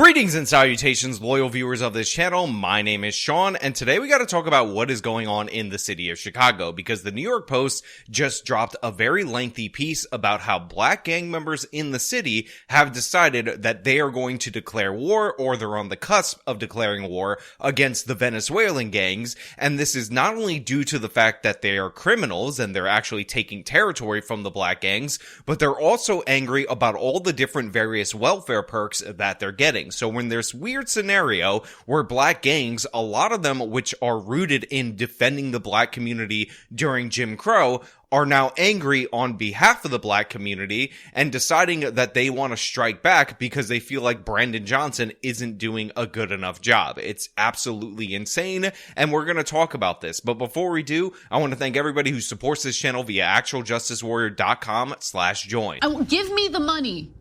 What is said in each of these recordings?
Greetings and salutations, loyal viewers of this channel. My name is Sean, and today we got to talk about what is going on in the city of Chicago, because the New York Post just dropped a very lengthy piece about how black gang members in the city have decided that they are going to declare war, or they're on the cusp of declaring war against the Venezuelan gangs. And this is not only due to the fact that they are criminals and they're actually taking territory from the black gangs, but they're also angry about all the different various welfare perks that they're getting. So when there's weird scenario where black gangs, a lot of them which are rooted in defending the black community during Jim Crow, are now angry on behalf of the black community and deciding that they want to strike back because they feel like Brandon Johnson isn't doing a good enough job. It's absolutely insane, and we're going to talk about this. But before we do, I want to thank everybody who supports this channel via actualjusticewarrior.com/join. Give me the money.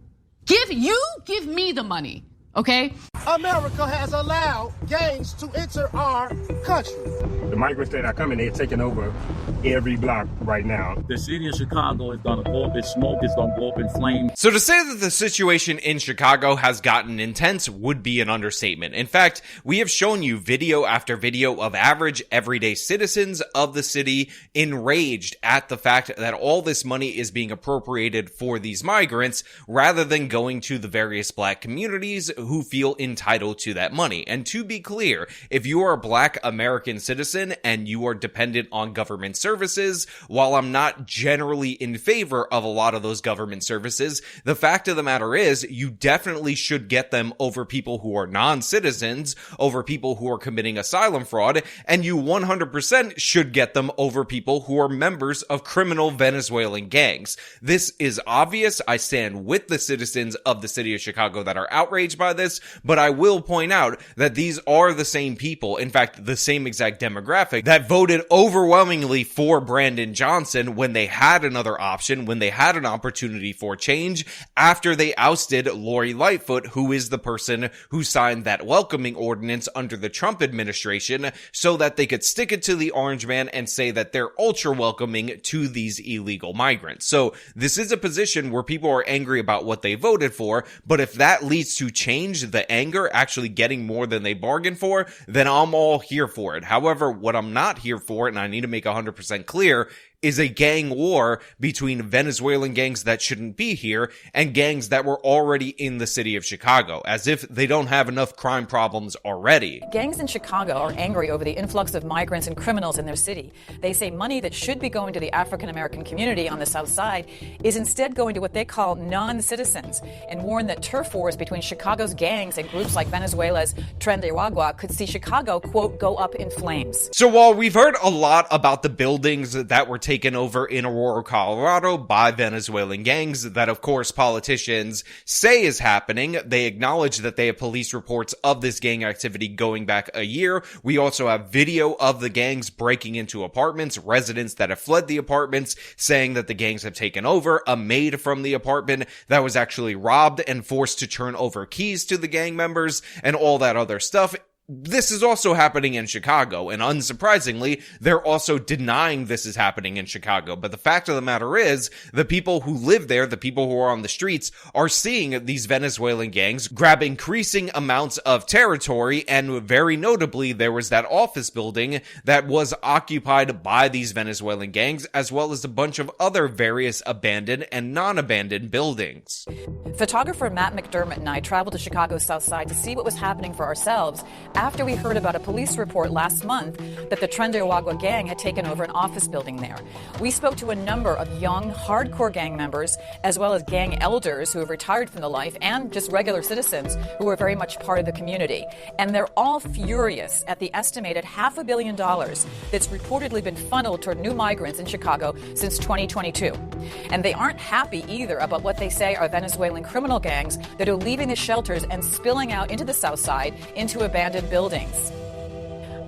Give me the money. Okay? America has allowed gangs to enter our country. The migrants that are coming, they're taking over every block right now. The city of Chicago is going to go up in smoke, it's going to go up in flames. So to say that the situation in Chicago has gotten intense would be an understatement. In fact, we have shown you video after video of average everyday citizens of the city enraged at the fact that all this money is being appropriated for these migrants rather than going to the various black communities who feel entitled to that money. And to be clear, if you are a black American citizen and you are dependent on government services, while I'm not generally in favor of a lot of those government services, the fact of the matter is you definitely should get them over people who are non-citizens, over people who are committing asylum fraud, and you 100% should get them over people who are members of criminal Venezuelan gangs. This is obvious. I stand with the citizens of the city of Chicago that are outraged by this, but I will point out that these are the same people, in fact, the same exact demographic that voted overwhelmingly for Brandon Johnson when they had another option, when they had an opportunity for change, after they ousted Lori Lightfoot, who is the person who signed that welcoming ordinance under the Trump administration, so that they could stick it to the orange man and say that they're ultra welcoming to these illegal migrants. So this is a position where people are angry about what they voted for, but if that leads to change, the anger, actually getting more than they bargained for, then I'm all here for it. However, what I'm not here for, and I need to make 100% clear, is a gang war between Venezuelan gangs that shouldn't be here and gangs that were already in the city of Chicago, as if they don't have enough crime problems already. Gangs in Chicago are angry over the influx of migrants and criminals in their city. They say money that should be going to the African-American community on the South Side is instead going to what they call non-citizens, and warn that turf wars between Chicago's gangs and groups like Venezuela's Tren de Aragua could see Chicago, quote, go up in flames. So while we've heard a lot about the buildings that were taken over in Aurora, Colorado by Venezuelan gangs that, of course, politicians say is happening, they acknowledge that they have police reports of this gang activity going back a year. We also have video of the gangs breaking into apartments, residents that have fled the apartments saying that the gangs have taken over, a maid from the apartment that was actually robbed and forced to turn over keys to the gang members, and all that other stuff. This is also happening in Chicago, and unsurprisingly, they're also denying this is happening in Chicago. But the fact of the matter is, the people who live there, the people who are on the streets, are seeing these Venezuelan gangs grab increasing amounts of territory, and very notably, there was that office building that was occupied by these Venezuelan gangs, as well as a bunch of other various abandoned and non-abandoned buildings. Photographer Matt McDermott and I traveled to Chicago's South Side to see what was happening for ourselves after we heard about a police report last month that the Tren de Aragua gang had taken over an office building there. We spoke to a number of young, hardcore gang members, as well as gang elders who have retired from the life, and just regular citizens who are very much part of the community. And they're all furious at the estimated $500 million that's reportedly been funneled toward new migrants in Chicago since 2022. And they aren't happy either about what they say are Venezuelan criminal gangs that are leaving the shelters and spilling out into the South Side into abandoned buildings.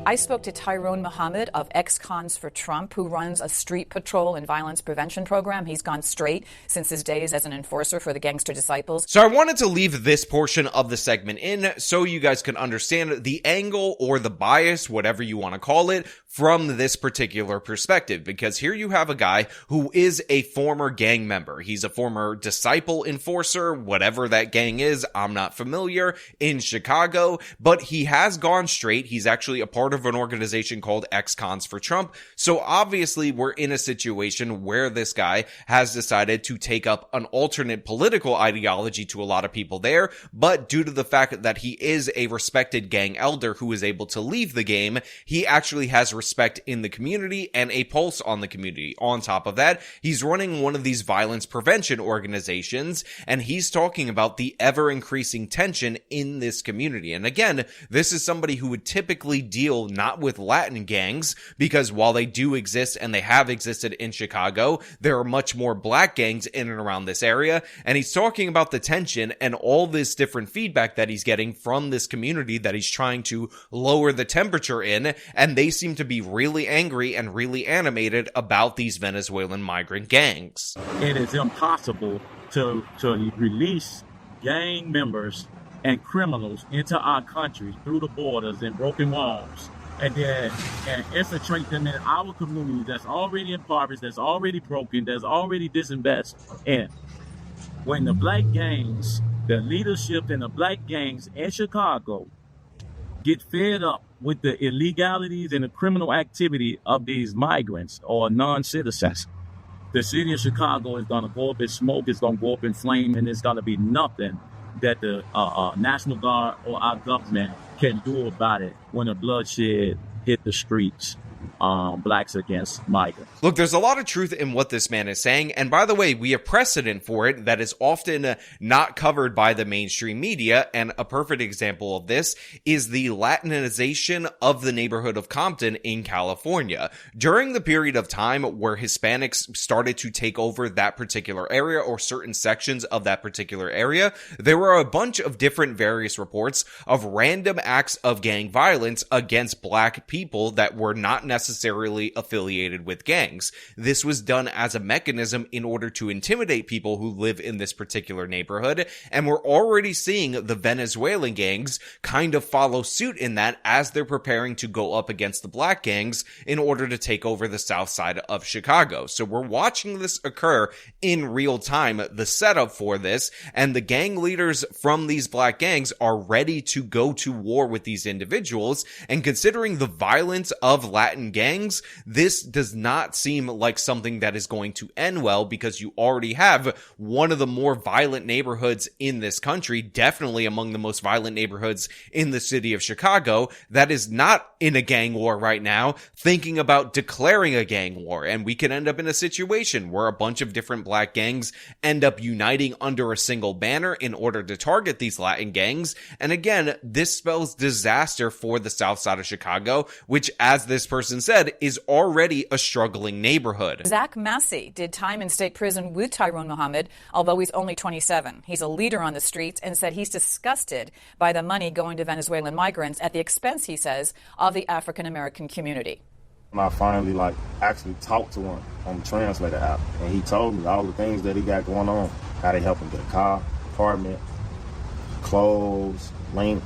I spoke to Tyrone Muhammad of Ex-Cons for Trump, who runs a street patrol and violence prevention program. He's gone straight since his days as an enforcer for the Gangster Disciples. So I wanted to leave this portion of the segment in so you guys can understand the angle or the bias, whatever you want to call it, from this particular perspective. Because here you have a guy who is a former gang member. He's a former disciple enforcer, whatever that gang is, I'm not familiar, in Chicago, but he has gone straight. He's actually a part of an organization called Ex-Cons for Trump. So obviously we're in a situation where this guy has decided to take up an alternate political ideology to a lot of people there, but due to the fact that he is a respected gang elder who is able to leave the game, he actually has respect in the community and a pulse on the community. On top of that, he's running one of these violence prevention organizations, and he's talking about the ever-increasing tension in this community. And again, this is somebody who would typically deal not with Latin gangs, because while they do exist and they have existed in Chicago, there are much more black gangs in and around this area. And he's talking about the tension and all this different feedback that he's getting from this community that he's trying to lower the temperature in. And they seem to be really angry and really animated about these Venezuelan migrant gangs. It is impossible to release gang members and criminals into our country through the borders and broken walls, and then infiltrate them in our community that's already impoverished, that's already broken, that's already disinvested. And when the black gangs, the leadership in the black gangs in Chicago get fed up with the illegalities and the criminal activity of these migrants or non-citizens, the city of Chicago is going to go up in smoke, it's going to go up in flame, and it's going to be nothing that the National Guard or our government can do about it when the bloodshed hit the streets. Blacks against migrants. Look, there's a lot of truth in what this man is saying, and by the way, we have precedent for it that is often not covered by the mainstream media, and a perfect example of this is the Latinization of the neighborhood of Compton in California. During the period of time where Hispanics started to take over that particular area or certain sections of that particular area, there were a bunch of different various reports of random acts of gang violence against black people that were not necessarily affiliated with gangs. This was done as a mechanism in order to intimidate people who live in this particular neighborhood, and we're already seeing the Venezuelan gangs kind of follow suit in that as they're preparing to go up against the black gangs in order to take over the south side of Chicago. So we're watching this occur in real time, the setup for this, and the gang leaders from these black gangs are ready to go to war with these individuals, and considering the violence of Latin gangs, this does not seem like something that is going to end well, because you already have one of the more violent neighborhoods in this country, definitely among the most violent neighborhoods in the city of Chicago, that is not in a gang war right now, thinking about declaring a gang war. And we can end up in a situation where a bunch of different black gangs end up uniting under a single banner in order to target these Latin gangs. And again, this spells disaster for the south side of Chicago, which, as this person said, is already a struggling neighborhood. Zach Massey did time in state prison with Tyrone Muhammad, although he's only 27. He's a leader on the streets and said he's disgusted by the money going to Venezuelan migrants at the expense, he says, of the African-American community. I finally actually talked to him on the translator app, and he told me all the things that he got going on, how they help him get a car, apartment, clothes, link.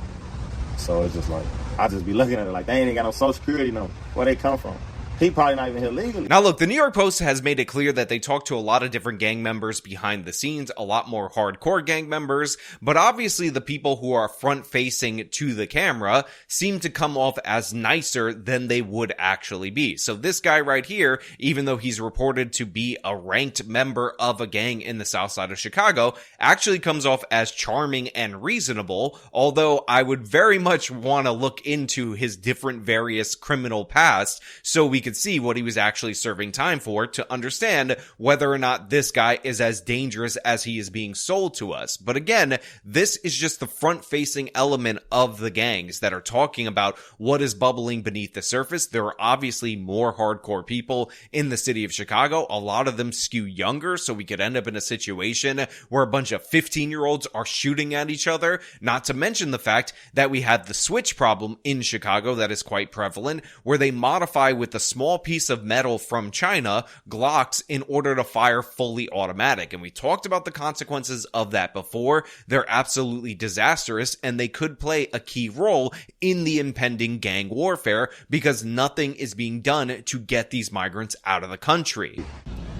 So it's just like, I just be looking at it like, they ain't got no social security number. Where they come from? He probably not even here legally. Now look, the New York Post has made it clear that they talked to a lot of different gang members behind the scenes, a lot more hardcore gang members, but obviously the people who are front-facing to the camera seem to come off as nicer than they would actually be. So this guy right here, even though he's reported to be a ranked member of a gang in the south side of Chicago, actually comes off as charming and reasonable, although I would very much want to look into his different various criminal past so we could see what he was actually serving time for to understand whether or not this guy is as dangerous as he is being sold to us. But again, this is just the front-facing element of the gangs that are talking about what is bubbling beneath the surface. There are obviously more hardcore people in the city of Chicago. A lot of them skew younger, so we could end up in a situation where a bunch of 15-year-olds are shooting at each other, not to mention the fact that we have the switch problem in Chicago that is quite prevalent, where they modify with a small piece of metal from China, Glocks, in order to fire fully automatic. And we talked about the consequences of that before. They're absolutely disastrous, and they could play a key role in the impending gang warfare because nothing is being done to get these migrants out of the country.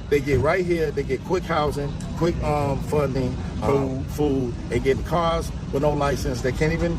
They get right here, they get quick housing, quick funding, food. They get cars with no license. They can't even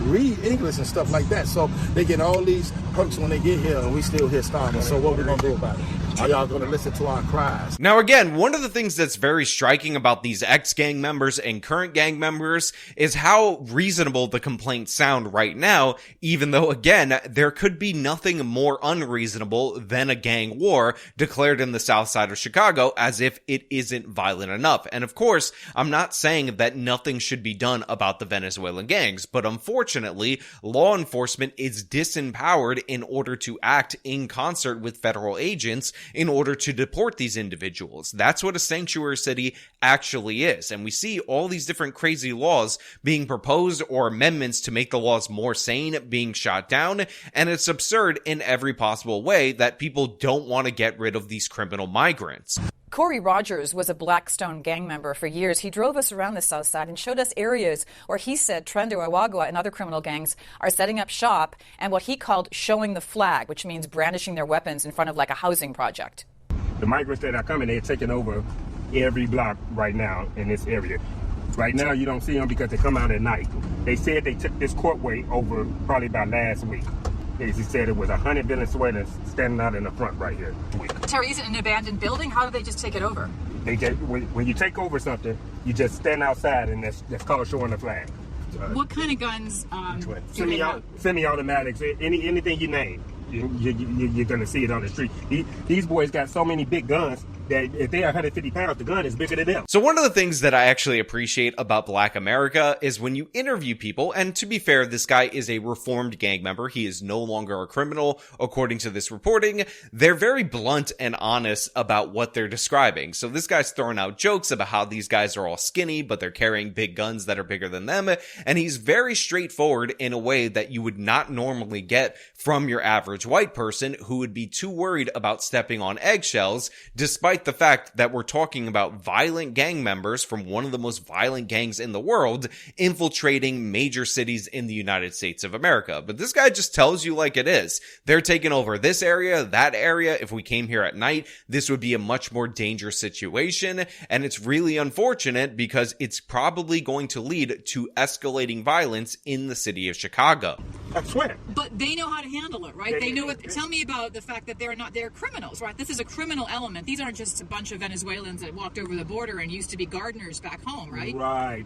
read English and stuff like that. So they get all these perks when they get here, and we still here starving. So what we gonna do about it? Are y'all gonna listen to our cries? Now again, one of the things that's very striking about these ex-gang members and current gang members is how reasonable the complaints sound right now, even though again, there could be nothing more unreasonable than a gang war declared in the south side of Chicago, as if it isn't violent enough. And of course, I'm not saying that nothing should be done about the Venezuelan gangs, but unfortunately, law enforcement is disempowered in order to act in concert with federal agents in order to deport these individuals. That's what a sanctuary city actually is. And we see all these different crazy laws being proposed or amendments to make the laws more sane being shot down. And it's absurd in every possible way that people don't want to get rid of these criminal migrants. Corey Rogers was a Blackstone gang member for years. He drove us around the south side and showed us areas where he said Tren de Aragua and other criminal gangs are setting up shop and what he called showing the flag, which means brandishing their weapons in front of like a housing project. The migrants that are coming, they're taking over every block right now in this area. Right now, you don't see them because they come out at night. They said they took this courtway over probably by last week. He said it was 100 Venezuelans standing out in the front right here. Terry, is it an abandoned building? How do they just take it over? They get when you take over something, you just stand outside, and that's called showing the flag. What kind of guns Semi-automatics, anything you name, you're going to see it on the street. These boys got so many big guns that if they're 150 pounds, the gun is bigger than them. So one of the things that I actually appreciate about Black America is when you interview people, and to be fair, this guy is a reformed gang member. He is no longer a criminal, according to this reporting. They're very blunt and honest about what they're describing. So this guy's throwing out jokes about how these guys are all skinny, but they're carrying big guns that are bigger than them. And he's very straightforward in a way that you would not normally get from your average white person who would be too worried about stepping on eggshells, despite the fact that we're talking about violent gang members from one of the most violent gangs in the world infiltrating major cities in the United States of America. But this guy just tells you like it is. They're taking over this area, that area. If we came here at night, this would be a much more dangerous situation. And it's really unfortunate because it's probably going to lead to escalating violence in the city of Chicago. I swear. But they know how to handle it, right? They know what. Tell me about the fact that they're criminals, right? This is a criminal element. These aren't just a bunch of Venezuelans that walked over the border and used to be gardeners back home, right? Right.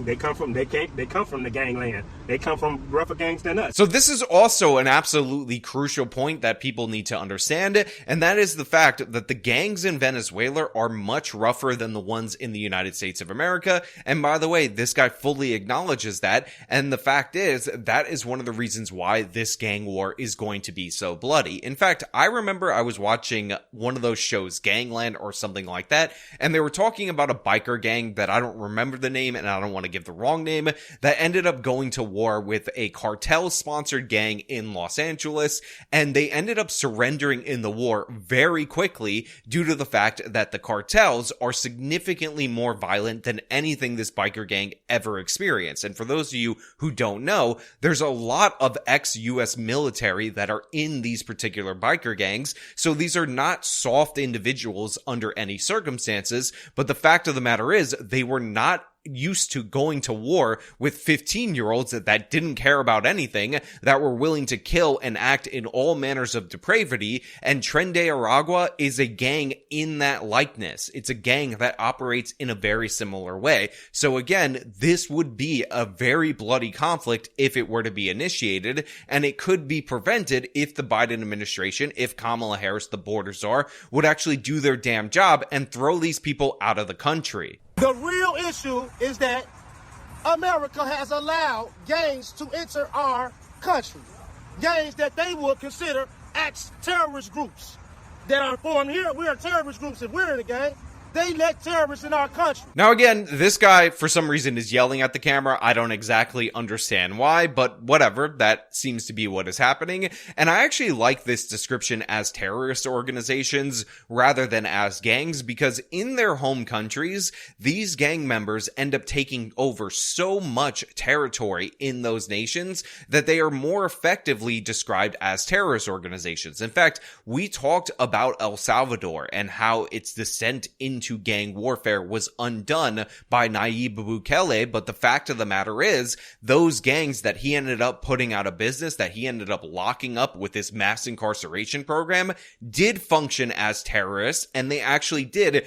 They come from the gangland. They come from rougher gangs than us. So this is also an absolutely crucial point that people need to understand, and that is the fact that the gangs in Venezuela are much rougher than the ones in the United States of America. And by the way, this guy fully acknowledges that. And the fact is, that is one of the reasons why this gang war is going to be so bloody. In fact, I remember I was watching one of those shows, Gangland or something like that, and they were talking about a biker gang that I don't remember the name and I don't want to give the wrong name, that ended up going to war with a cartel-sponsored gang in Los Angeles, and they ended up surrendering in the war very quickly due to the fact that the cartels are significantly more violent than anything this biker gang ever experienced. And for those of you who don't know, there's a lot of ex-US military that are in these particular biker gangs, so these are not soft individuals under any circumstances, but the fact of the matter is they were not used to going to war with 15-year-olds that didn't care about anything, that were willing to kill and act in all manners of depravity, and Tren de Aragua is a gang in that likeness. It's a gang that operates in a very similar way. So again, this would be a very bloody conflict if it were to be initiated, and it could be prevented if the Biden administration, if Kamala Harris, the border czar, would actually do their damn job and throw these people out of the country. The real issue is that America has allowed gangs to enter our country. Gangs that they would consider terrorist groups that are formed here. We are terrorist groups if we're in a gang. They let terrorists in our country. Now again, this guy, for some reason, is yelling at the camera. I don't exactly understand why, but whatever. That seems to be what is happening. And I actually like this description as terrorist organizations rather than as gangs, because in their home countries, these gang members end up taking over so much territory in those nations that they are more effectively described as terrorist organizations. In fact, we talked about El Salvador and how its descent into gang warfare was undone by Nayib Bukele, but the fact of the matter is, those gangs that he ended up putting out of business, that he ended up locking up with this mass incarceration program, did function as terrorists, and they actually did,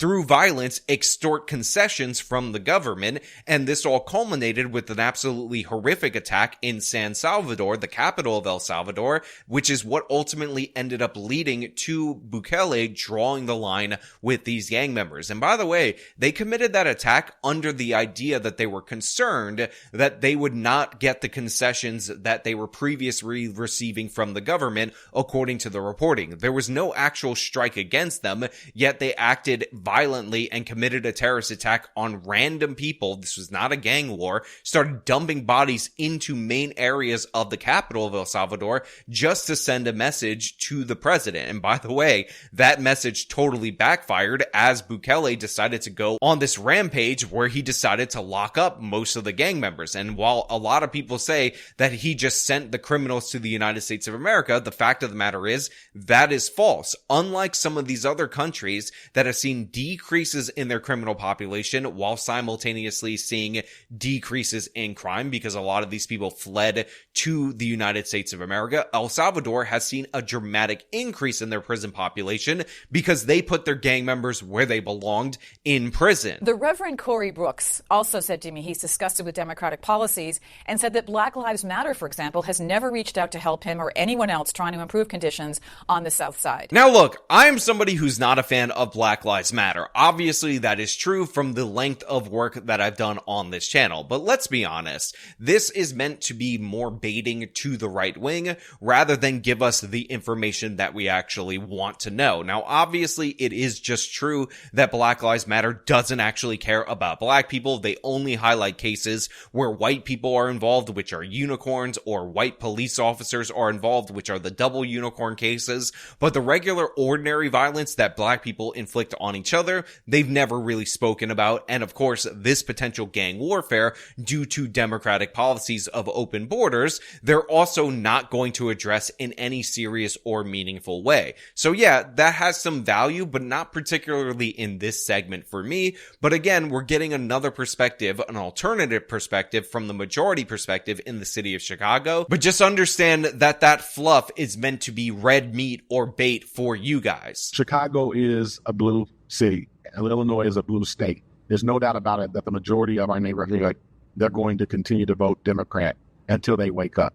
through violence, extort concessions from the government, and this all culminated with an absolutely horrific attack in San Salvador, the capital of El Salvador, which is what ultimately ended up leading to Bukele drawing the line with these gang members. And by the way, they committed that attack under the idea that they were concerned that they would not get the concessions that they were previously receiving from the government, according to the reporting. There was no actual strike against them, yet they acted violently and committed a terrorist attack on random people. This was not a gang war. Started dumping bodies into main areas of the capital of El Salvador just to send a message to the president. And by the way, that message totally backfired as Bukele decided to go on this rampage where he decided to lock up most of the gang members. And while a lot of people say that he just sent the criminals to the United States of America, the fact of the matter is that is false. Unlike some of these other countries that have seen decreases in their criminal population while simultaneously seeing decreases in crime because a lot of these people fled to the United States of America, El Salvador has seen a dramatic increase in their prison population because they put their gang members where they belonged, in prison. The Reverend Corey Brooks also said to me he's disgusted with Democratic policies and said that Black Lives Matter, for example, has never reached out to help him or anyone else trying to improve conditions on the South Side. Now look, I'm somebody who's not a fan of Black Lives Matter. Obviously, that is true from the length of work that I've done on this channel. But let's be honest, this is meant to be more baiting to the right wing rather than give us the information that we actually want to know. Now, obviously, it is just true that Black Lives Matter doesn't actually care about black people. They only highlight cases where white people are involved, which are unicorns, or white police officers are involved, which are the double unicorn cases. But the regular, ordinary violence that black people inflict on each other, they've never really spoken about. And of course, this potential gang warfare, due to Democratic policies of open borders, they're also not going to address in any serious or meaningful way. So yeah, that has some value, but not particularly in this segment for me. But again, we're getting another perspective, an alternative perspective from the majority perspective in the city of Chicago. But just understand that that fluff is meant to be red meat or bait for you guys. Chicago is a blue city. Illinois is a blue state. There's no doubt about it that the majority of our neighborhood, they're going to continue to vote Democrat until they wake up.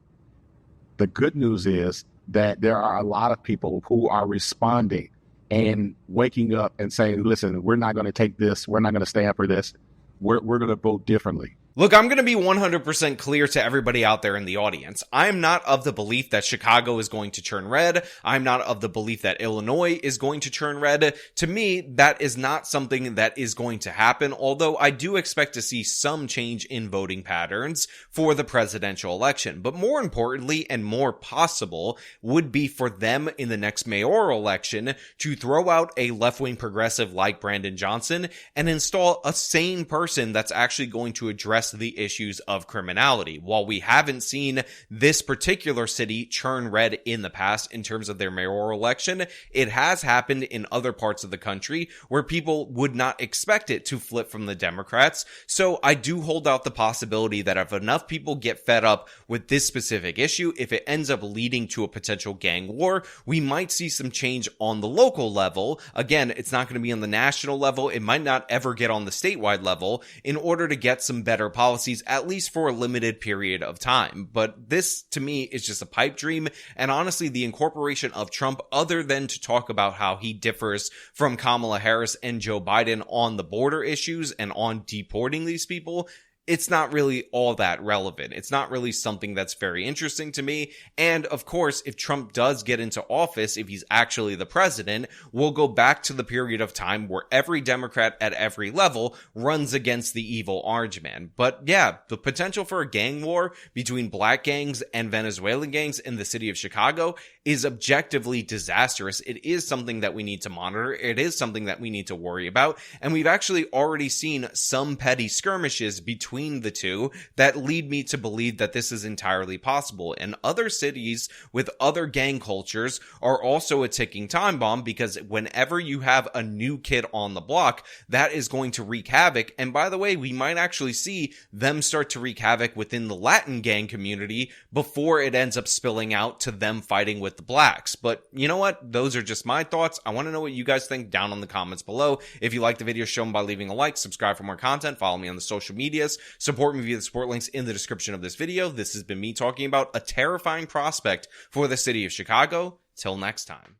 The good news is that there are a lot of people who are responding and waking up and saying, listen, we're not going to take this. We're not going to stand for this. We're going to vote differently. Look, I'm going to be 100% clear to everybody out there in the audience. I'm not of the belief that Chicago is going to turn red. I'm not of the belief that Illinois is going to turn red. To me, that is not something that is going to happen, although I do expect to see some change in voting patterns for the presidential election. But more importantly and more possible would be for them in the next mayoral election to throw out a left-wing progressive like Brandon Johnson and install a sane person that's actually going to address address the issues of criminality. While we haven't seen this particular city turn red in the past in terms of their mayoral election, it has happened in other parts of the country where people would not expect it to flip from the Democrats. So I do hold out the possibility that if enough people get fed up with this specific issue, if it ends up leading to a potential gang war, we might see some change on the local level. Again, it's not going to be on the national level. It might not ever get on the statewide level in order to get some better policies, at least for a limited period of time. But this, to me, is just a pipe dream. And honestly, the incorporation of Trump, other than to talk about how he differs from Kamala Harris and Joe Biden on the border issues and on deporting these people, it's not really all that relevant. It's not really something that's very interesting to me. And of course, if Trump does get into office, if he's actually the president, we'll go back to the period of time where every Democrat at every level runs against the evil orange man. But yeah, the potential for a gang war between black gangs and Venezuelan gangs in the city of Chicago is objectively disastrous. It is something that we need to monitor. It is something that we need to worry about. And we've actually already seen some petty skirmishes between the two that lead me to believe that this is entirely possible. And other cities with other gang cultures are also a ticking time bomb, because whenever you have a new kid on the block, that is going to wreak havoc. And by the way, we might actually see them start to wreak havoc within the Latin gang community before it ends up spilling out to them fighting with the blacks. But you know what? Those are just my thoughts. I want to know what you guys think down in the comments below. If you like the video, show them by leaving a like, subscribe for more content, follow me on the social medias, support me via the support links in the description of this video. This has been me talking about a terrifying prospect for the city of Chicago. Till next time.